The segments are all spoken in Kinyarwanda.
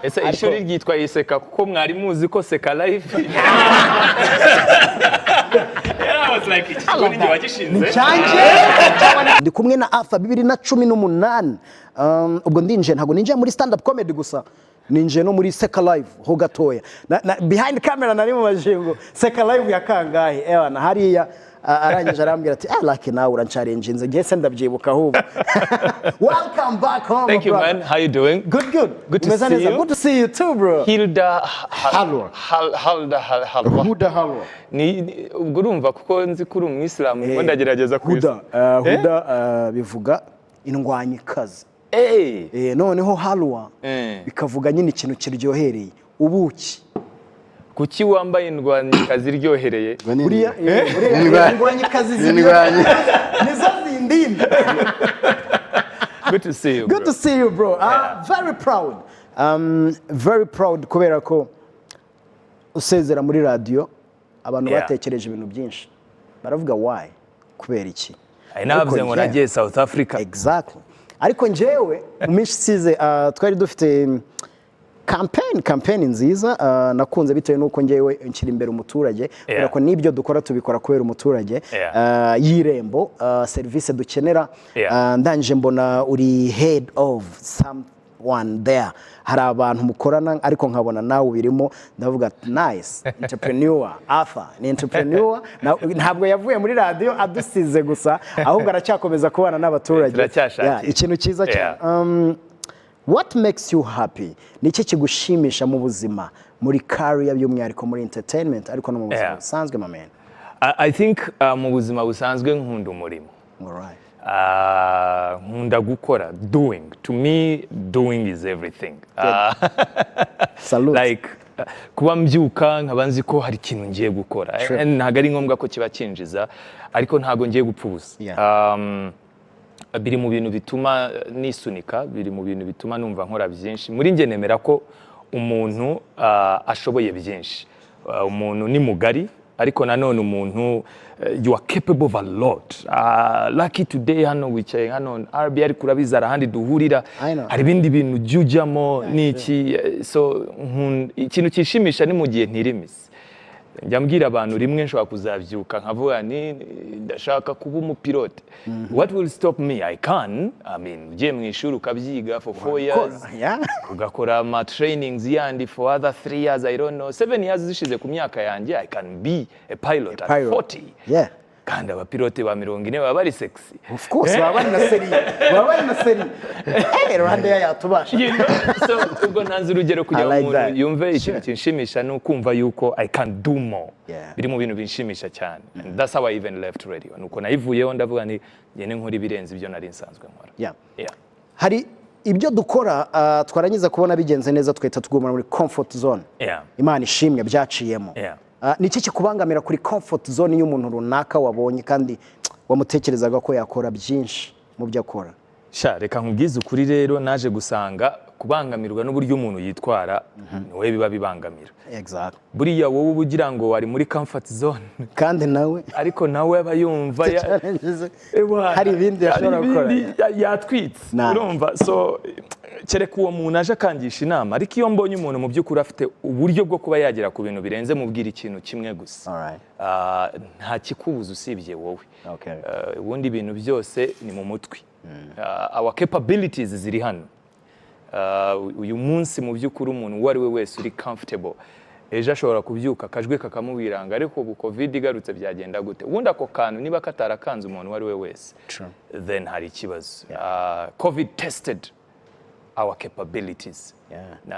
Ese ishuri ryitwa ICK kuko mwari muzi ko seka live. Ndi kumwe na Arthur 2018 ubwo ndinje ntago ninje muri stand up comedy gusa ninje no muri seka live ho gatoya behind camera nari mu majingo seka live ya kangahe na hariya arangije arambwira ati like now uranchallenge nze ngese ndabyibuka ahubwo. Welcome back home. Thank you man, how you doing? Good to see you. Good to see you too bro. Hilda Halwa. Ni ubwo urumva kuko nzi kuri umwisilamu ngo ndagerageza kwisa. Huda bivuga indwanyikazi. Noneho halwa bikavuga nyine ikintu kiryohereye ubuki. Kuki wambaye indwanyikazi iryohereye? Buriya indwanyikazi ziryohereye nizo zindinde. Good to see you. Good to see you bro. Very proud kubera ko usezera muri radio abantu batekereje ibintu byinshi baravuga why kubera iki navuze ngo nagiye South Africa. Exactly. Ariko njewe umishi size twari dufite campaign nziza nakunze bitewe nuko njewe nkiri imbere umuturage kubera ko nibyo dukora tubikora kubera umuturage y'irembo service dukenera ndanje mbona uri head of someone there hari abantu mukorana ariko nkabona nawe birimo ndavuga nice entrepreneur Arthur ni entrepreneur ntabwo yavuye muri radio adusize gusa ahubwo aracyakomeza kubana n'abaturage ikintu cyiza cyane. What makes you happy? Niki kigushimisha mu buzima muri career by'umwihariko muri entertainment ariko no mu buzima busanzwe my man? I think mu buzima busanzwe nkunda umurimo. Alright. Nkunda gukora doing. To me doing is everything. Salute. Like kuba mbyuka nkabanzi ko hari ikintu ngiye gukora. Ntago ari ngombwa ko kiba kinjiza ariko ntago ngiye gupfuza. Biri mu bintu bituma nisunika, biri mu bintu bituma numva nkora byinshi. Muri nge nemera ko umuntu ashoboye byinshi. Umuntu ni mugari ariko nanone umuntu you are capable of a lot. Lucky today hano wicaye hano RB ari kurabiza arahandi duhurira hari bindi bintu jujamo niki so ikintu kishimisha ni mu gihe ntirimisi. Njya mbwira abantu rimwe nshobora kuzabyuka nkavuga ni ndashaka kuba umupilote. What will stop me? I mean ugiye mu ishuri ukabyiga for 4 years ugakora ama trainings yandi for other 3 years, I don't know 7 years zishize ku myaka yanjye I can be a pilot at 40. Kandi abapilote ba 40 baba bari sexy. Of course baba bari na seri Rwanda yatubasha. So ubwo ntanze urugero kugira umuntu yumve ikintu kinshimisha no kumva yuko I can do more. Biri mu bintu binshimisha cyane. And that's how I even left radio. Nuko nayivuyeho ndavuga ni ngene nkora ibirenze ibyo nari nsanzwe nkora. Hari ibyo dukora twarangiza kubona bigenze neza twita tuguma muri comfort zone. Imana ishimwe byaciyemo. Niki kikubangamira kuri comfort zone y'umuntu runaka wabonye kandi wamutekerezaga ko yakora byinshi mu byo akora? Reka nkubwize ukuri rero naje gusanga kubangamirwa n'uburyo umuntu yitwara niwe biba bibangamira. Exactly. Buriya wowe ubugira ngo wari muri comfort zone kandi nawe ariko nawe aba yumva hari ibindi yashobora gukora yatwitse urumva. So kereka uwo muntu aje akangisha inama ariko iyo mbonye umuntu mu by'ukuri afite uburyo bwo kuba yagera ku bintu birenze mubwira ikintu kimwe gusa nta kikubuza usibye wowe. Ubundi ibintu byose ni mu mutwe. Our capabilities ziri hano. Uyu munsi mu by'ukuri umuntu uwo ari we wese uri comfortable ejo ashobora kubyuka akajwe kakamubiranga ariko ubu covid igarutse byagenda gute? Ubundi ako kantu niba katarakanze umuntu uwo ari we wese then hari ikibazo. Covid tested our capabilities.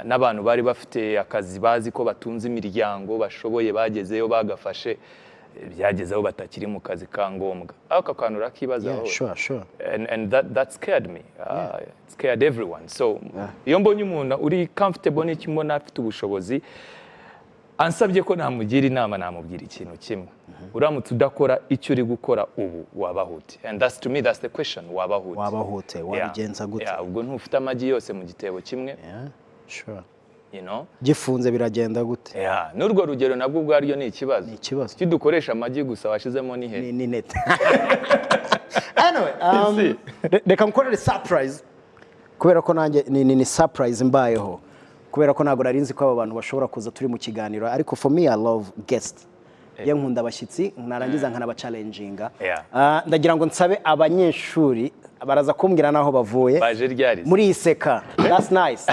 N'abantu bari bafite akazi bazi ko batunze imiryango bashoboye bagezeyo bagafashe byagezeho batakiri mu kazi ka ngombwa aka kantu rakibazaho. And that scared me. It scared everyone. So iyo mbonye umuntu uri comfortable n'iki mbona afite ubushobozi ansabye ko namugira inama namubwira ikintu kimwe. Uramutse udakora icyo uri gukora ubu wabahute. And that's to me that's the question, wabahute wabigenza gute? Ubwo ntufite amagi yose mu gitebo kimwe. You know gifunze biragenda gute? N'urwo rugero nabwo ubwaryo ni ikibazo. Kidukoresha amagi gusa washizemo ni he ni net. Anyway reka nkorere surprise kubera ko nanjye ni surprise mbayeho kubera ko ntago narinzi ko aba bantu bashobora kuza turi mu kiganiro ariko for me I love guests iyo nkunda abashyitsi narangiza nkanabacalenginga ndagira ngo nsabe abanyeshuri baraza kumbwira naho bavuye muri ICK. That's nice.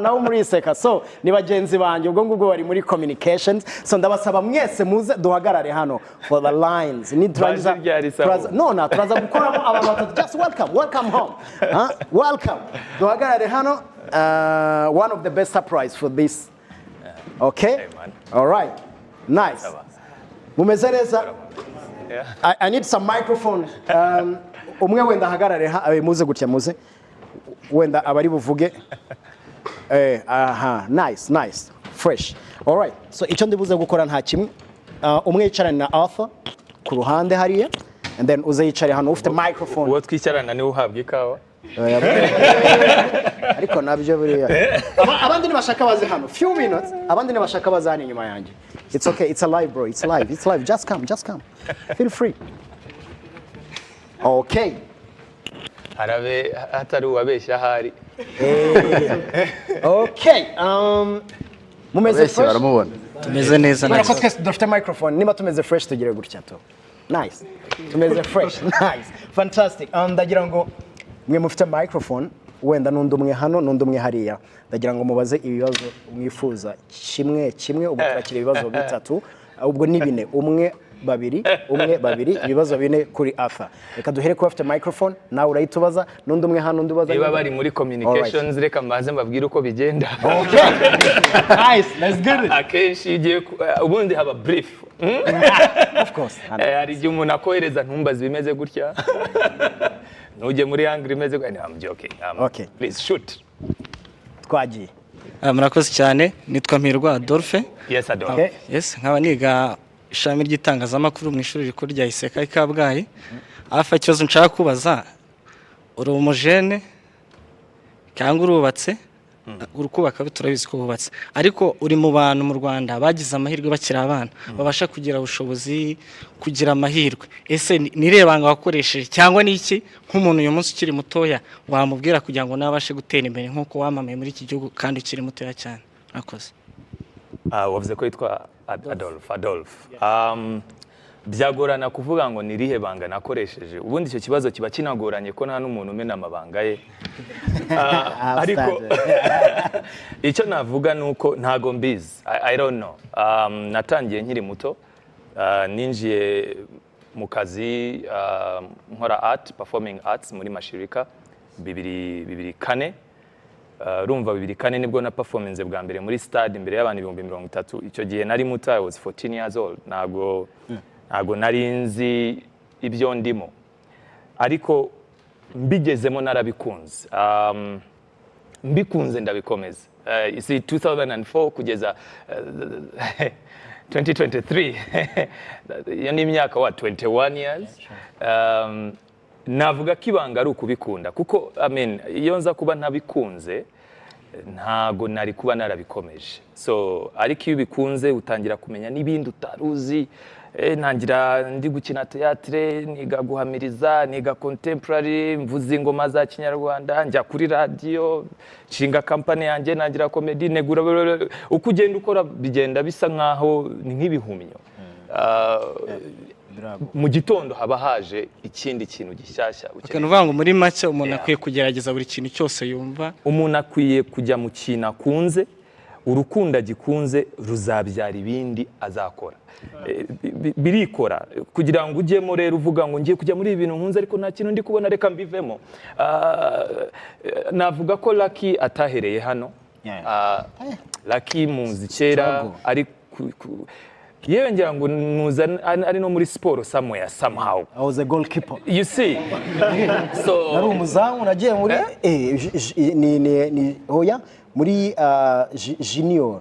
Naho muri ICK. So ni bagenzi banje ubwo ngubwo bari muri communications. So ndabasaba mwese muze duhagarare hano for the lines. Ni turangiza turaza gukoramo abantu batatu. Just welcome home. Welcome. Duhagarare hano. One of the best surprise for this. Okay? All right. Nice. Mumeze neza? I need some microphone. Umwe wenda hagarare muze gutya muze wenda abari buvuge nice fresh. All right, so icyo ndibuze gukora nta kimwe umwe yicarana na Arthur ku ruhande hariya and then uze yicare hano ufite microphone. Uwo twicarana ni uhabwa ikawa ariko nabyo buriya abandi nibashaka baze hano few minutes abandi nibashaka baze hano inyuma yanjye. It's okay, it's alive bro, it's live, just come feel free. Okay. Harabe hatari ubabeshya hari. Okay. Mumeze fresh. Tumeze neza neza. Ko twese dufite microphone niba tumeze fresh tugire gutya to. Nice. Tumeze fresh. Nice. Fantastic. Ndagira ngo mwe mufite microphone wenda n'undi umwe hano n'undi umwe hariya. Ndagira ngo mubaze ibibazo mwifuza kimwe ubwo turakira ibibazo bitatu ubwo ni bine umwe babiri ibibazo bine kuri Arthur. Reka duhere ko bafite microphone nawe urayitubaza n'undi umwe hano undi ubaza niba bari muri communications reka mbaze mbabwire uko bigenda. Okay. Nice, let's get it. Akenshi igiye ubundi haba brief. Of course. Hari igihe umuntu akohereza ntumbaze bimeze gutya nujye muri angle imeze gutya. I'm joking. Okay. Please shoot. Twagiye. Murakoze cyane nitwa Mpirwa Adolphe. Yes Adolphe. Okay. Yes nkaba niga ishami ry'itangazamakuru mu ishuri rikuru rya ICK Kabgayi. Afa ikibazo nshaka kubaza uri umujene cyangwa urubatse urukubaka biturabizi ko bubatse ariko uri mu bantu mu Rwanda bagize amahirwe bakira abana babasha kugira ubushobozi kugira amahirwe ese nirebanga wakoresheje cyangwa niki nk'umuntu uyu munsi ukiri mutoya wamubwira kugira ngo nabashe gutera imbere nkuko wamamaye muri iki gihugu kandi ukiri mutoya cyane. Murakoze. Wavuze ko yitwa Adolphe. Byagorana kuvuga ngo nirihe banga nakoresheje ubundi icyo kibazo kiba kinagoranye ko nta n'umuntu umena amabanga ye. Ariko icyo navuga nuko ntago mbizi. I don't know. Natangiye nkiri muto ninjiye mu kazi nkora performing arts muri Mashirika 2004. Rumva 2004 nibwo na performance bwa mbere muri stade imbere y'abantu 30,000. Icyo gihe nari muto, I was 14 years old. Nago nari nzi ibyo ndimo. Ariko mbigezemo narabikunze. Mbikunze ndabikomeza. Isi 2004 kugeza 2023. Iyo ni imyaka 21 years. Navuga kibanga ari ukubikunda kuko iyo nza kuba ntabikunze ntago nari kuba narabikomeje. So ariko iyo bikunze utangira kumenya n'ibindi utaruzi. Ntangira ndi gukina theatre, niga guhamiriza, niga contemporary, mvuza ingoma za Kinyarwanda, njya kuri radio, nshinga company yanjye, nangira comedy, negura uko ugenda ukora bigenda bisa nkaho ni nk'ibihumyo. Mu gitondo haba haje ikindi kintu gishyashya. Ukavuga ngo muri make umuntu akwiye kugerageza buri kintu cyose yumva. Umuntu akwiye kujya mu kintu akunze, urukunda gikunze ruzabyara ibindi azakora. Birikora kugira ngo ujyemo rero uvuga ngo ngiye kujya muri ibintu nkunze ariko nta kintu ndi kubona reka mbivemo. Navuga ko Lucky atahereye hano. Lucky muzi kera ari yewe ngira ngo nuza ari no muri sport somewhere somehow. I was a goalkeeper. You see. So nari umuzamu nagiye muri ni hoya muri junior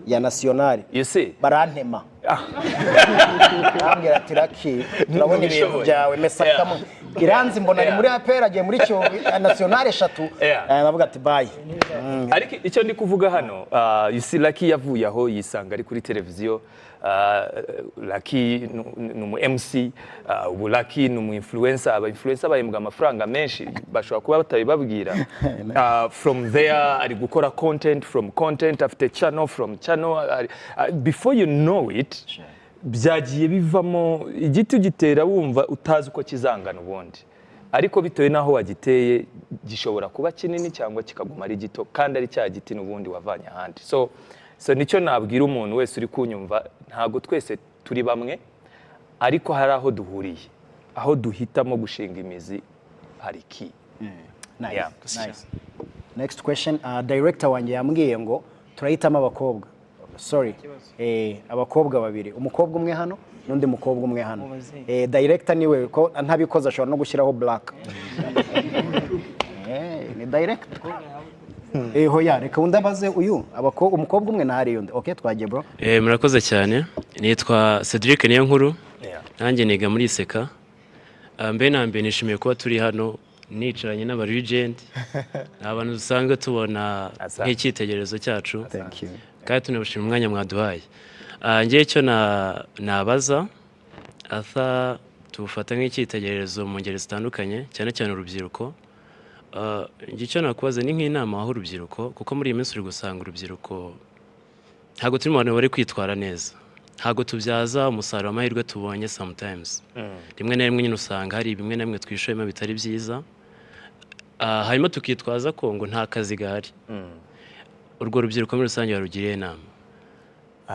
ya nationale. You see. Barantema. arambwira ati Lucky turabona ibintu byawe mesakamo Iranzi mbona ari muri APR agiye muri cyo national 3 navuga ati bye. Ariko icyo ndi kuvuga hano you see Lucky yavuye aho yisanga ari kuri televiziyo Lucky ni umu MC ubu Lucky ni umu influencer aba influencer bahembwa amafaranga menshi bashobora kuba batabibabwira from there ari gukora content from content after channel from channel before you know it byagiye bivamo igiti gitera wumva utazi uko kizangana ubundi ariko bitewe naho wagiteye gishobora kuba kinini cyangwa kikaguma ari gito kandi ari cya giti n'ubundi wavanye ahandi so nicyo nabwira umuntu wese uri kunyumva ntago twese turi bamwe ariko hari aho duhuriye aho duhitamo gushinga imizi hari ki. Nice. Next question director wanjye yambwiye ngo turahitamo abakobwa sorry abakobwa babiri umukobwa umwe hano n'undi mukobwa umwe hano director niwe ko ntabikoza ashobora no gushyiraho black ni director hoya reka undabaze uyu umukobwa umwe ntari yundi okay twagiye bro murakoze cyane nitwa Cedric niyo nkuru nanjye niga muri ICK mbe nambe nishimiye kuba turi hano nicaranye n'aba legend abantu dusanzwe tubona nk'icyitegererezo cyacu kandi tunabashimira umwanya mwaduhaye ngiye cyo nabaza Arthur tufata nk'icyitegererezo mu ngeri zitandukanye cyane cyane urubyiruko icyo nakubaza ni nk'inama aho urubyiruko kuko muri iyi minsi uri gusanga urubyiruko ntabwo turi mu bantu bari kwitwara neza ntabwo tubyaza umusaruro amahirwe tubonye sometimes rimwe na rimwe nyine usanga hari bimwe na bimwe twishoyemo bitari byiza hanyuma tukitwaza ko ngo nta kazi gahari urwo rubyiruko muri rusange barugiriye inama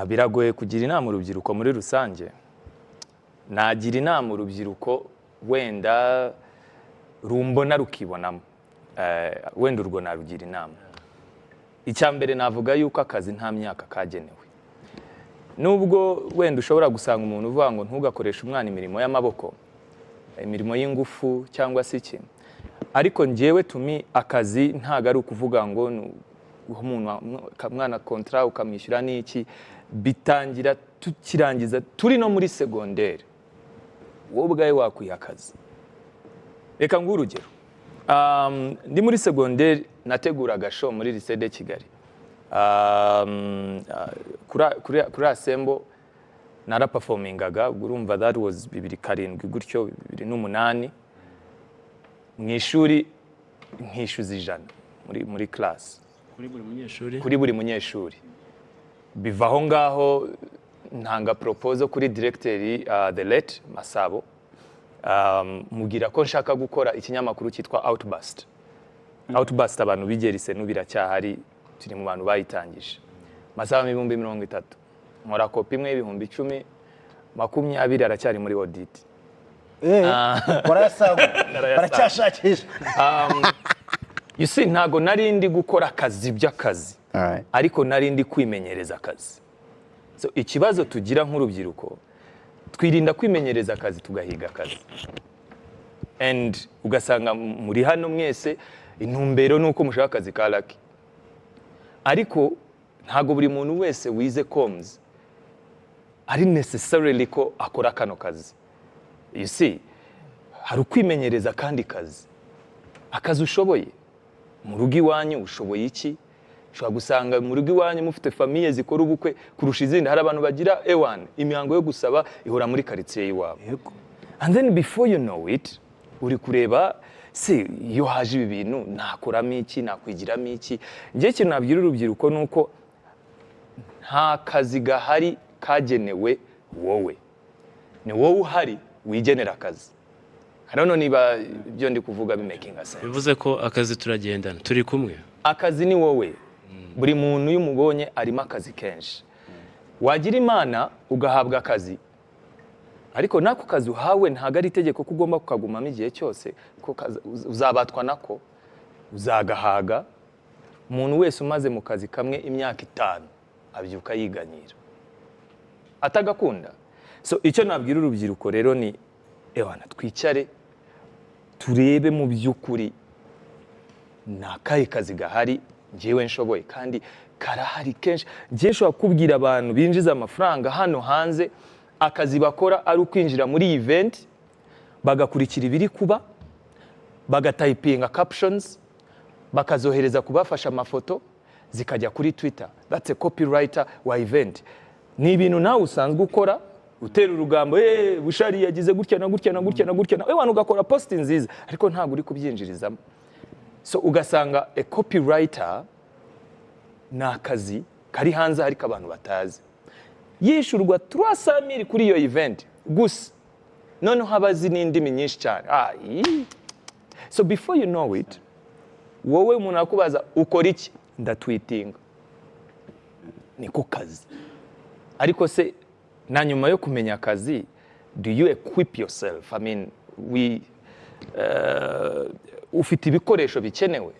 biragoye kugira inama urubyiruko muri rusange nagira inama urubyiruko wenda rumbona rukibonamo wenda urwo narugira inama icya mbere navuga yuko akazi nta myaka kagenewe nubwo wenda ushobora gusanga umuntu uvuga ngo ntugakoreshe umwana imirimo y'amaboko imirimo y'ingufu cyangwa se iki ariko njyewe tumi akazi ntago ari ukuvuga ngo umwana kontra ukamwishyura n'iki bitangira tukirangiza turi no muri segonderi wowe ubwawe wakwiha akazi reka nguhe urugero ndi muri segonderi nateguraga show muri lycée de Kigali kuri asembo naraperformingaga urumva that was 2007 gutyo 2008 mu ishuri nkishyuza 100 muri class kuri buri munyeshuri bivaho ngaho ntanga proposal kuri director the late Masabo mugira ko nshaka gukora ikinyamakuru cyitwa Outburst abantu bigerise n'ubiracyahari turi mu bantu bayitangije Masabo 30 nkora kopi imwe 10,000 20 aracyari muri audit baracyashakisha you see ntago narindi gukora akazi by'akazi ariko narindi kwimenyereza akazi so ikibazo tugira nk'urubyiruko twirinda kwimenyereza akazi tugahiga akazi and ugasanga muri hano mwese intumbero nuko mushaka akazi ka Lucky ariko ntago buri muntu wese wize comms ari necessarily ko akora kano kazi you see hari ukwimenyereza kandi akazi ushoboye mu rugo iwanyu ushoboye iki ushobora gusanga mu rugo iwanyu mufite famille zikora ubukwe kurusha izindi hari abantu bagira imihango yo gusaba ihora muri quartier y'iwabo and then before you know it uri kureba se iyo haje ibi bintu nakoramo iki nakwigiramo iki ngiye kintu nabwira urubyiruko nuko nta kazi gahari kagenewe wowe ni wowe uhari wigenera akazi hano niba byo ndi kuvuga bimaking sense bivuze ko akazi turagendana turi kumwe akazi ni wowe buri muntu y'umubonye arimo akazi kenshi wagira imana ugahabwa akazi ariko nako kazi uhawe ntago ari itegeko ko ugomba kukagumamo igihe cyose ko uzabatwa nako uzagahaga umuntu wese umaze mu kazi kamwe imyaka 5 abyuka yiganyira atagakunda so icyo nabwira urubyiruko rero ni twicare turebe mu by'ukuri nakaye kazi gahari njyewe nshoboye kandi karahari kenshi njye nshobora kubwira abantu binjiza amafaranga hano hanze akazi bakora ari ukwinjira muri event bagakurikira ibiri kuba bagatayipinga captions bakazohereza kubafasha amafoto zikajya kuri Twitter. That's a copywriter wa event. Ni ibintu nawe usanzwe ukora utera urugambo bushari yagize gutya na gutya na gutya na gutya na wantu ugakora post nziza ariko ntabwo uri kubyinjirizamo. So ugasanga a copywriter ni akazi kari hanze ariko abantu batazi. Yishurwa 300,000 kuri iyo event gusa noneho habazi n'indimi nyinshi cyane. So before you know it wowe umuntu akubaza ukora iki ndatweetinga niko kazi. Ariko se na nyuma yo kumenya akazi do you equip yourself? I mean ufite ibikoresho bikenewe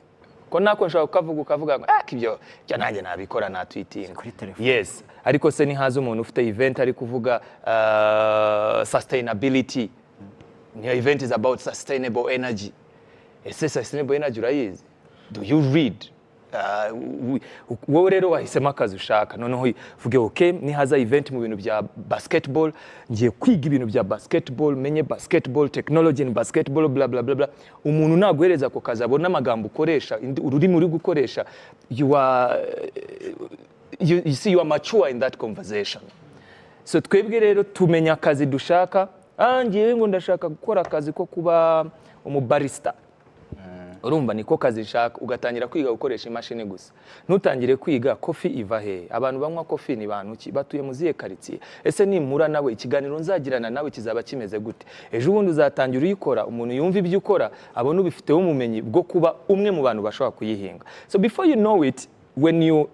ko nako nshaka ukavuga ngo ibyo nanjye nabikora na tweeting. Yes, ariko se ni haza umuntu ufite event ari kuvuga sustainability. Ni event is about sustainable energy. Ese sustainable energy urayizi? Do you read? Wowe rero wahisemo akazi ushaka noneho uvuge okay ni haza event mu bintu bya basketball ngiye kwiga ibintu bya basketball menye basketball technology in basketball bla bla bla. Umuntu naguhereza ko kazi abona amagambo ukoresha ururimi uri gukoresha you see you are mature in that conversation. So twebwe rero tumenya akazi dushaka. Ngiye ngo ndashaka gukora akazi ko kuba umubarista. Urumva niko kazi nshaka ugatangira kwiga gukoresha imashini gusa. Ntutangire kwiga coffee iva he. Abantu banywa coffee ni bantu ki batuye muziye quartier. Ese nimura nawe ikiganiro nzagirana nawe kizaba kimeze gute? Ejo ubundi uzatangira uyikora umuntu yumva ibyo ukora abone ubifiteho ubumenyi bwo kuba umwe mu bantu bashobora kuyihinga. So before you know it when you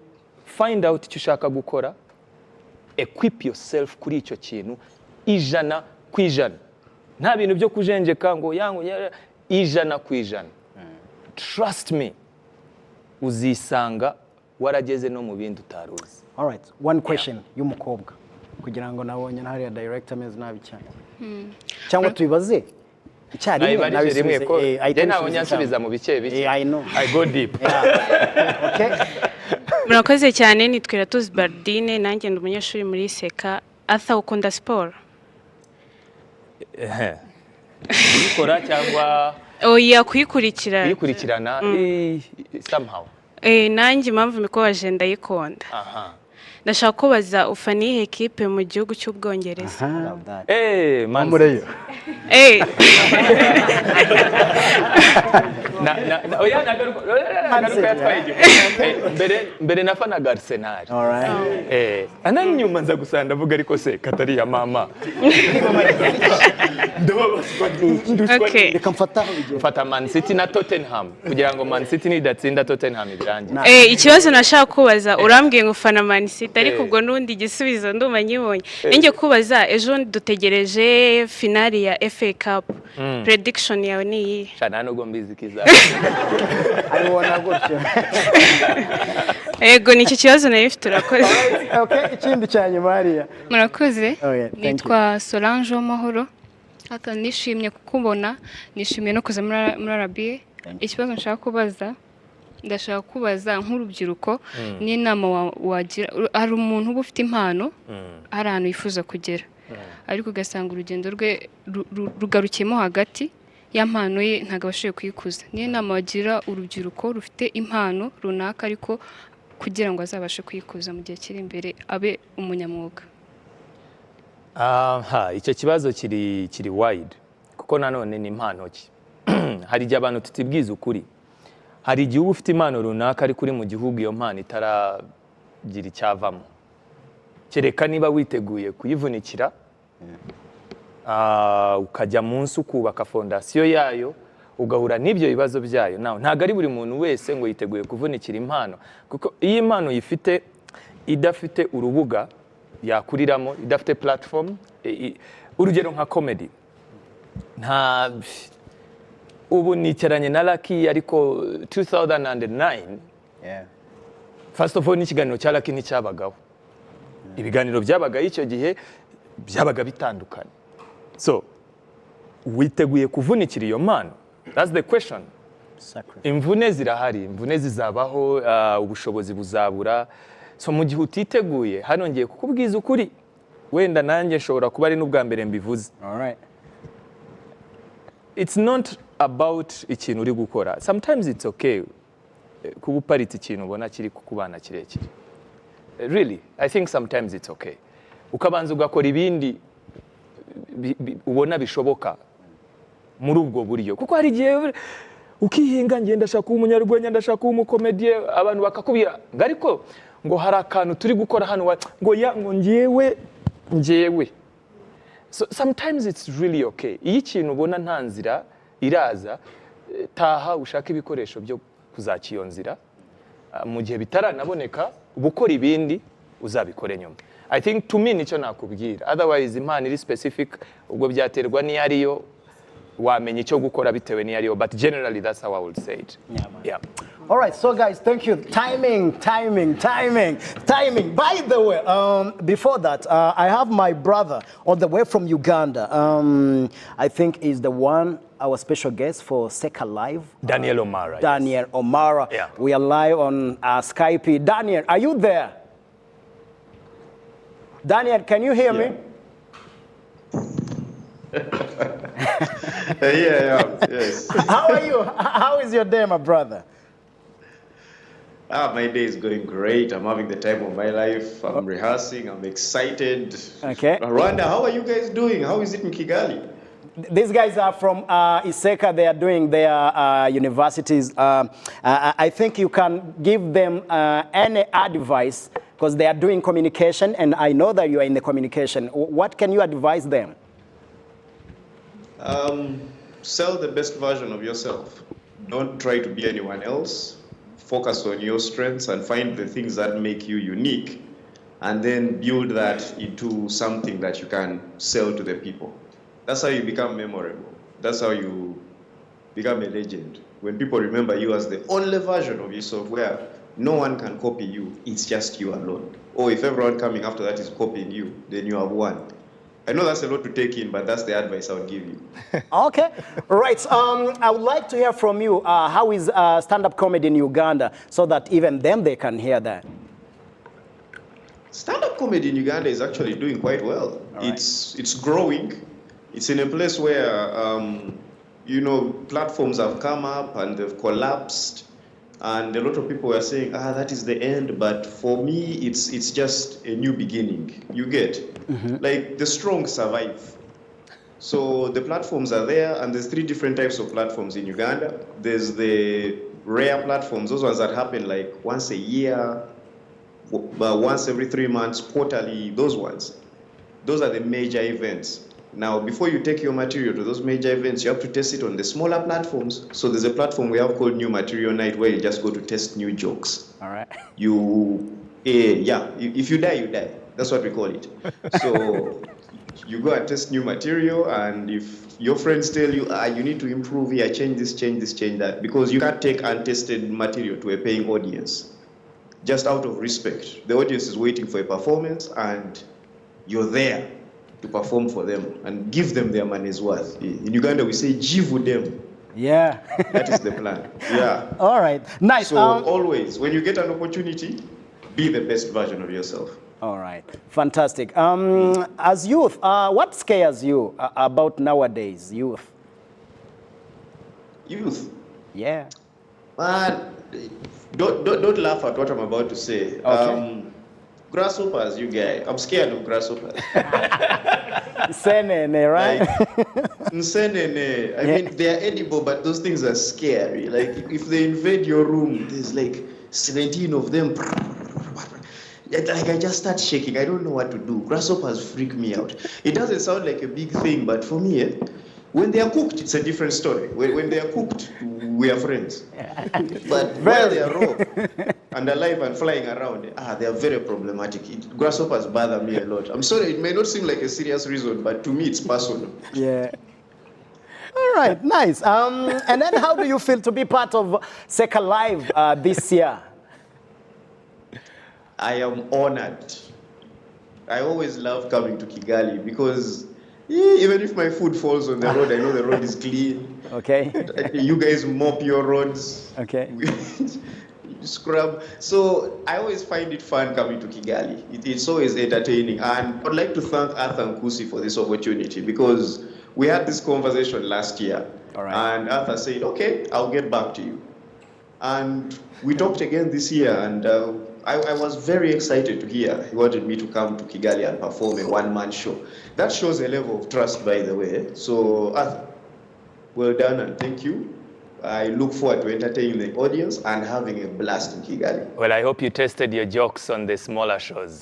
find out icyo ushaka gukora equip yourself kuri icyo kintu 100%. Nta bintu byo kujenjeka ngo yangu 100%. Trust me, uzisanga warageze no mu bindi utaruzi. All right, one question y'umukobwa kugira ngo nabonye ntari ya director ameze nabi cyane. Cyangwa tubibaze icyarimwe nabisubize. Je nabonye ansubiza mu bice bike. I know. I go deep. Okay. Murakoze cyane nitwira tuzi Bardine nanjye ndi umunyeshuri muri ICK. Arthur ukunda sport? Ukora cyangwa oya kuyikurikirana somehow. Nanjye impamvu mikowaje ndayikonda. Ndashaka kubaza ufana ihe equipe mu gihugu cy'Ubwongereza? Mamureyo. Oya nagaruka mbere nafanaga Arsenal. Anani nyuma nza gusanga ndavuga ariko se katari ya mama. Reka mfata Man City na Tottenham kugira ngo Man City nidatsinda Tottenham ibirangiye. Ikibazo nashaka kubaza urambwiye ngo ufana Man City ariko ubwo nundi gisubizo nduma nyibonye. Nenge kubaza ejo dutegereje finali ya FA Cup. Prediction yawe ni iyi? Shana nubwo mbizi kiza. Ayibona gutyo. Ego nicyo kibazo nayo ifite urakoze. Okay, ikindi cyanye Maria. Murakoze. Nitwa Solange Mahoro. Hata nishimye kukubona, nishimiye no kuza muri RBA. Ikibazo nshaka kubaza ndashaka kubaza nk'urubyiruko n'inama wagira ari umuntu uba ufite impano hari ahantu yifuza kugera ariko ugasanga urugendo rwe rugarukiyemo hagati ya mpano ye ntabwo abashoboye kuyikuza. N'inama wagira urubyiruko rufite impano runaka ariko kugira ngo azabashe kuyikuza mu gihe kiri imbere abe umunyamwuga? Icyo kibazo kiri wide kuko nanone ni impano ki. Hari igihe abantu tutibwiza ukuri. Hari igihe uba ufite impano runaka ari kuri mu gihugu iyo mpano itaragira icyavamo. Kereka niba witeguye kuyivunikira ukajya munsi ukubaka fondasiyo yayo ugahura n'ibyo bibazo byayo. Ntabwo ari buri muntu wese ngo yiteguye kuvunikira impano kuko iyi impano yifite idafite urubuga yakuriramo, idafite platform. Urugero nka comedy ubu nicaranye na Lucky ariko 2009 first of all n'ikiganiro cya Lucky nticyabagaho. Ibiganiro byabagaho icyo gihe byabaga bitandukanye. So witeguye kuvunikira iyo mpano? That's the question. imvune zirahari, imvune zizabaho, ubushobozi buzabura. So mu gihe utiteguye, hano ngiye kukubwiza ukuri, wenda nanjye nshobora kuba ari n'ubwa mbere mbivuze. It's not about ikintu uri gukora. Sometimes it's okay kuba uparitse ikintu ubona kiri kukubana kirekire. Really, I think sometimes it's okay. Ukabanza ugakora ibindi ubona bishoboka muri ubwo buryo. Kuko hari igihe ukihinga ngenda ndashaka kuba umunyarwenya, ndashaka kuba umukomediye, abantu bakakubwira ngo ariko ngo hari akantu turi gukora hano ngo njyewe. So sometimes it's really okay. Iyo ikintu ubona nta nzira iraza, taha ushaka ibikoresho byo kuzakiyo nzira. Mu gihe bitaranaboneka ubukora ibindi uzabikore nyuma. I think to me nicyo nakubwira. Otherwise impano iri specific ubwo byaterwa ni ariyo wamenya icyo gukora bitewe ni ariyo, but generally that's how I would say it. Yeah. All right, so guys, thank you. Timing. By the way, before that, I have my brother all the way from Uganda. I think is the one, our special guest for Seka Live. Daniel Omara. Daniel Omara. Yeah. We are live on Skype. Daniel, are you there? Daniel, can you hear me? Yeah, yes. How are you? How is your day, my brother? My day is going great. I'm having the time of my life. I'm rehearsing. I'm excited. Okay. Rwanda, how are you guys doing? How is it in Kigali? These guys are from ICK. They are doing their universities. I think you can give them any advice because they are doing communication, and I know that you are in the communication. What can you advise them? Sell the best version of yourself. Don't try to be anyone else. Focus on your strengths and find the things that make you unique, and then build that into something that you can sell to the people. That's how you become memorable. That's how you become a legend. When people remember you as the only version of yourself where no one can copy you, it's just you alone. Or if everyone coming after that is copying you, then you have won. I know that's a lot to take in, but that's the advice I would give you. Okay, right. I would like to hear from you. How is stand-up comedy in Uganda, so that even them they can hear that? Stand-up comedy in Uganda is actually doing quite well. Right. It's growing. It's in a place where platforms have come up and they've collapsed, and a lot of people are saying, that is the end. But for me, it's just a new beginning. You get? Like the strong survive. So the platforms are there, and there's 3 different types of platforms in Uganda. There's the rare platforms, those ones that happen like once a year, once every 3 months, quarterly, those ones. Those are the major events. Now, before you take your material to those major events, you have to test it on the smaller platforms. So there's a platform we have called New Material Night, where you just go to test new jokes. All right. If you die, you die. That's what we call it. So you go and test new material, and if your friends tell you, you need to improve here, change this, change that, because you can't take untested material to a paying audience, just out of respect. The audience is waiting for a performance, and you're there to perform for them and give them their money's worth. In Uganda, we say, jivu them. Yeah. That is the plan. Yeah. All right. Nice. So always, when you get an opportunity, be the best version of yourself. All right. Fantastic. As youth, what scares you about nowadays, youth? Youth? Yeah. Man, don't laugh at what I'm about to say. Okay. Grasshoppers, you guys. I'm scared of grasshoppers. Senene, right? Senene. I mean, they are edible, but those things are scary. Like, if they invade your room, there's like 17 of them. Like, I just start shaking. I don't know what to do. Grasshoppers freak me out. It doesn't sound like a big thing, but for me, when they are cooked, it's a different story. When they are cooked, we are friends. But while they are raw and alive and flying around, they are very problematic. Grasshoppers bother me a lot. I'm sorry, it may not seem like a serious reason, but to me, it's personal. Yeah. All right, nice. And then how do you feel to be part of Seka Live this year? I am honored. I always love coming to Kigali because Even if my food falls on the road, I know the road is clean. Okay. You guys mop your roads. Okay. Scrub. So I always find it fun coming to Kigali. It's always entertaining. And I'd like to thank Arthur Nkusi for this opportunity because we had this conversation last year. All right. And Arthur said, okay, I'll get back to you. And we talked again this year, and I was very excited to hear he wanted me to come to Kigali and perform a one-man show. That shows a level of trust, by the way. So Arthur, well done and thank you. I look forward to entertaining the audience and having a blast in Kigali. Well, I hope you tested your jokes on the smaller shows.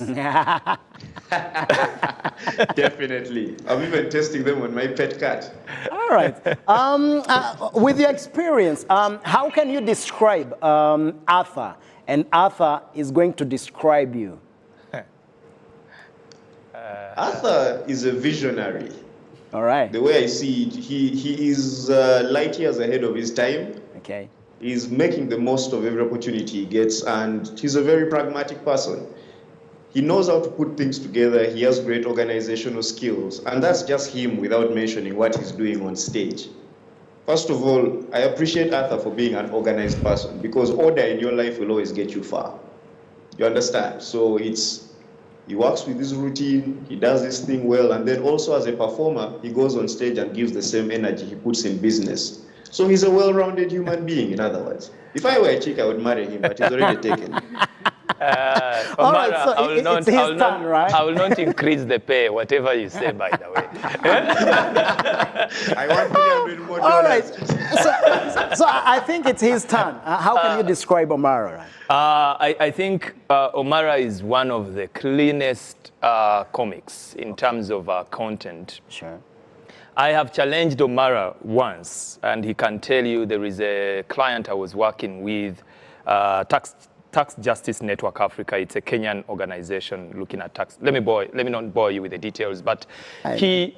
Definitely. I'm even testing them on my pet cat. All right. With your experience, how can you describe Arthur? And Arthur is going to describe you. Arthur is a visionary. All right. The way I see it, he is light years ahead of his time. Okay. He's making the most of every opportunity he gets, and he's a very pragmatic person. He knows how to put things together. He has great organizational skills, and that's just him without mentioning what he's doing on stage. First of all, I appreciate Arthur for being an organized person because order in your life will always get you far. You understand? So he works with his routine, he does this thing well, and then also as a performer, he goes on stage and gives the same energy he puts in business. So he's a well-rounded human being, in other words. If I were a chick, I would marry him, but he's already taken. All right, so it's his turn, right? I will not increase the pay, whatever you say, by the way. I want $300 more. All right, so I think it's his turn. How can you describe Omara? I think Omara is one of the cleanest comics in terms of content. Sure. I have challenged Omara once, and he can tell you there is a client I was working with, Tax Justice Network Africa. It's a Kenyan organization looking at tax. Let me not bore you with the details, but he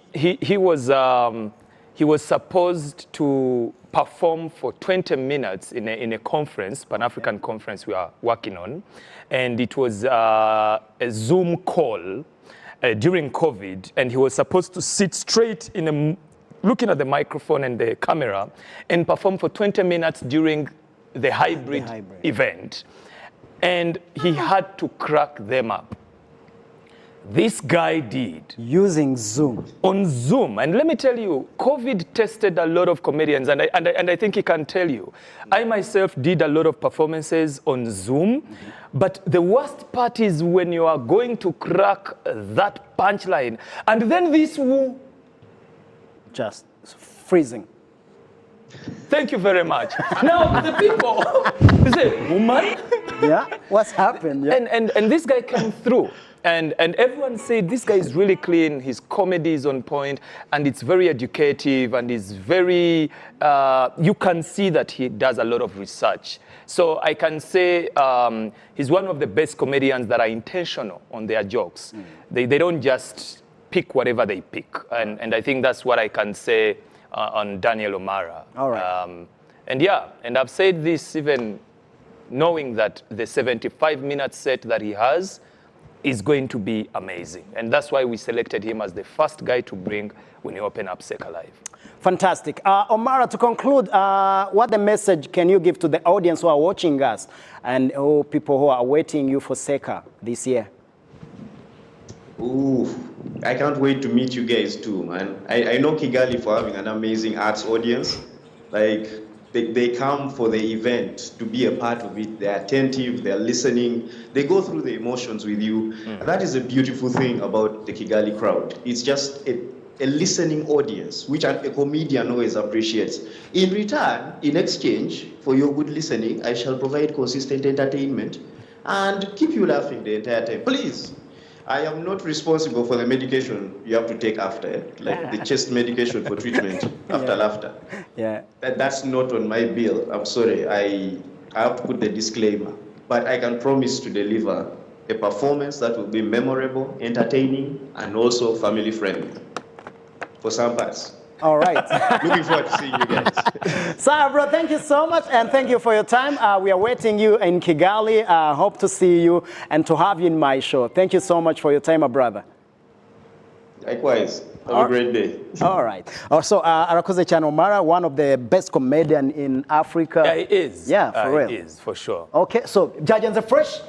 was supposed to perform for 20 minutes in a conference, Pan-African conference we are working on, and it was a Zoom call during COVID, and he was supposed to sit straight looking at the microphone and the camera and perform for 20 minutes during the hybrid event. And he had to crack them up. This guy did. Using Zoom. On Zoom. And let me tell you, COVID tested a lot of comedians, and I think he can tell you. I myself did a lot of performances on Zoom, but the worst part is when you are going to crack that punchline, and then this woo. Just freezing. Thank you very much. Now, the people, they say, woman? Yeah, what's happened? Yeah. And this guy came through. And everyone said, this guy is really clean, his comedy is on point, and it's very educative, and it's very, you can see that he does a lot of research. So I can say he's one of the best comedians that are intentional on their jokes. They don't just pick whatever they pick. And I think that's what I can say on Daniel Omara. All right. And I've said this even knowing that the 75-minute set that he has is going to be amazing. And that's why we selected him as the first guy to bring when you open up Seka Live. Fantastic. Omara, to conclude, what the message can you give to the audience who are watching us and people who are awaiting you for Seka this year? Ooh, I can't wait to meet you guys too, man. I know Kigali for having an amazing arts audience. Like, they come for the event to be a part of it. They're attentive, they're listening, they go through the emotions with you. That is a beautiful thing about the Kigali crowd. It's just a listening audience, which a comedian always appreciates. In return, in exchange for your good listening, I shall provide consistent entertainment and keep you laughing the entire time. Please. I am not responsible for the medication you have to take after, like the chest medication for treatment after laughter. Yeah. That's not on my bill. I'm sorry. I have to put the disclaimer. But I can promise to deliver a performance that will be memorable, entertaining, and also family-friendly for some parts. All right. Looking forward to seeing you guys. Sarah, bro, thank you so much, and thank you for your time. We are waiting you in Kigali. Hope to see you and to have you in my show. Thank you so much for your time, my brother. Likewise. Have a great day. All right. Also, arakoze cyane Omara, one of the best comedian in Africa. Yeah, he is. Yeah, for real. He is, for sure. Okay, so byagenze fresh.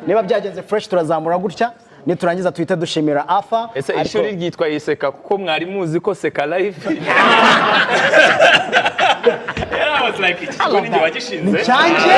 Niba byagenze fresh turazamura gutya. Niturangiza tuhite dushimira Arthur. Ese ishuri ryitwa ICK kuko mwari muzi ko seka life. Yeah, I was like, ikigo ni wagishinze. Cyanje.